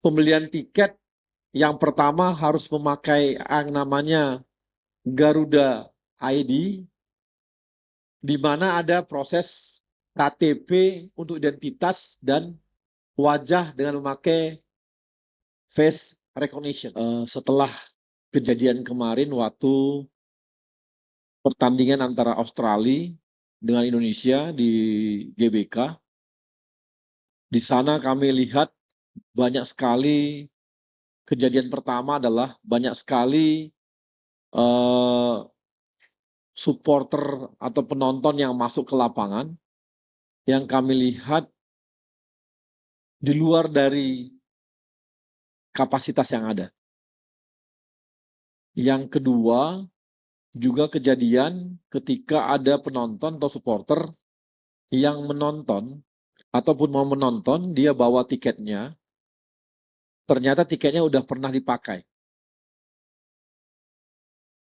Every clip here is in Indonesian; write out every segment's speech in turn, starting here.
pembelian tiket yang pertama harus memakai yang namanya Garuda ID, di mana ada proses KTP untuk identitas dan wajah dengan memakai face recognition. Setelah kejadian kemarin waktu pertandingan antara Australia dengan Indonesia di GBK, di sana kami lihat banyak sekali. Kejadian pertama adalah banyak sekali supporter atau penonton yang masuk ke lapangan yang kami lihat di luar dari kapasitas yang ada. Yang kedua, juga kejadian ketika ada penonton atau supporter yang menonton ataupun mau menonton, dia bawa tiketnya, ternyata tiketnya udah pernah dipakai.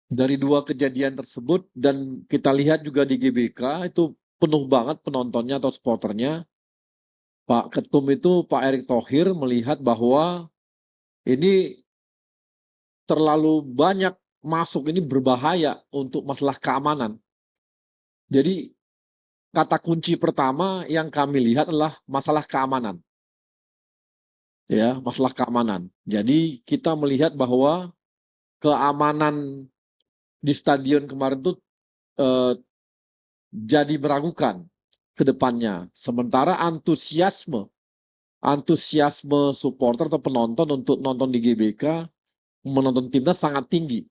Dari dua kejadian tersebut, dan kita lihat juga di GBK itu penuh banget penontonnya atau supporternya. Pak Ketum itu, Pak Erick Thohir, melihat bahwa ini terlalu banyak masuk, ini berbahaya untuk masalah keamanan. Jadi kata kunci pertama yang kami lihat adalah masalah keamanan. Ya, masalah keamanan. Jadi kita melihat bahwa keamanan di stadion kemarin itu jadi meragukan ke depannya. Sementara antusiasme supporter atau penonton untuk nonton di GBK, menonton timnas sangat tinggi.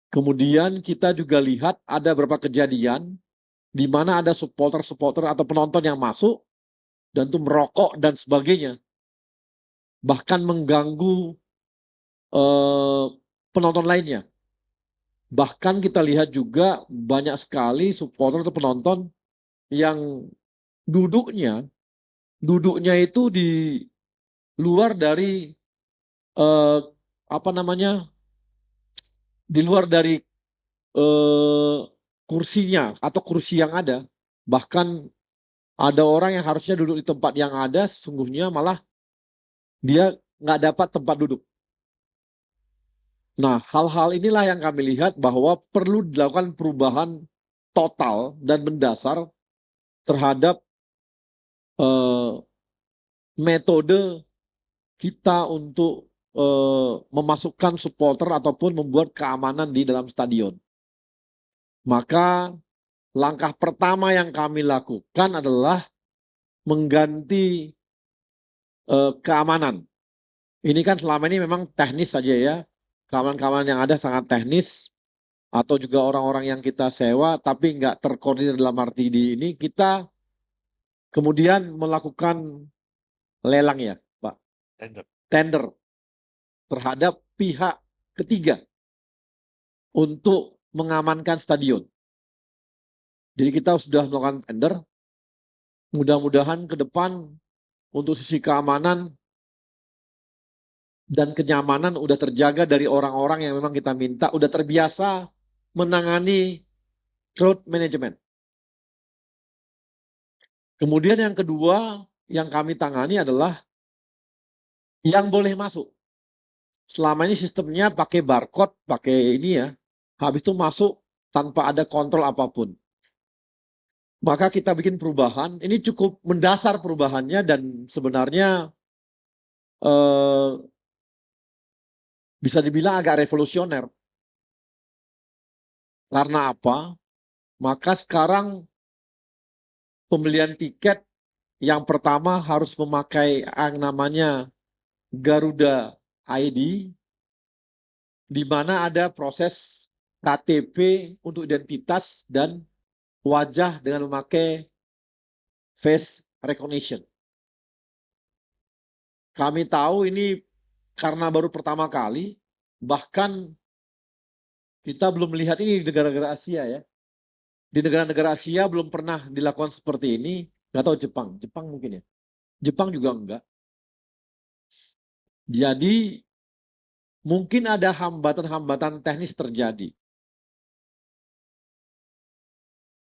Kemudian kita juga lihat ada beberapa kejadian di mana ada supporter atau penonton yang masuk dan itu merokok dan sebagainya. Bahkan mengganggu penonton lainnya. Bahkan kita lihat juga banyak sekali supporter atau penonton yang duduknya itu di luar dari di luar dari kursinya atau kursi yang ada. Bahkan ada orang yang harusnya duduk di tempat yang ada, sesungguhnya malah dia nggak dapat tempat duduk. Nah, hal-hal inilah yang kami lihat bahwa perlu dilakukan perubahan total dan mendasar terhadap metode kita untuk memasukkan supporter ataupun membuat keamanan di dalam stadion. Maka langkah pertama yang kami lakukan adalah mengganti keamanan. Ini kan selama ini memang teknis saja ya. Keamanan-keamanan yang ada sangat teknis, atau juga orang-orang yang kita sewa tapi nggak terkoordinir dalam arti di ini, kita kemudian melakukan lelang ya Pak, tender terhadap pihak ketiga untuk mengamankan stadion. Jadi kita sudah melakukan tender, mudah-mudahan ke depan untuk sisi keamanan dan kenyamanan udah terjaga dari orang-orang yang memang kita minta, udah terbiasa menangani crowd management. Kemudian yang kedua yang kami tangani adalah yang boleh masuk. Selama ini sistemnya pakai barcode, pakai ini ya, habis itu masuk tanpa ada kontrol apapun. Maka kita bikin perubahan, ini cukup mendasar perubahannya dan sebenarnya bisa dibilang agak revolusioner. Karena apa? Maka sekarang pembelian tiket yang pertama harus memakai yang namanya Garuda ID, di mana ada proses KTP untuk identitas dan wajah dengan memakai face recognition. Kami tahu ini karena baru pertama kali, bahkan kita belum melihat ini di negara-negara Asia ya. Di negara-negara Asia belum pernah dilakukan seperti ini. Nggak tahu Jepang mungkin ya. Jepang juga enggak. Jadi mungkin ada hambatan-hambatan teknis terjadi.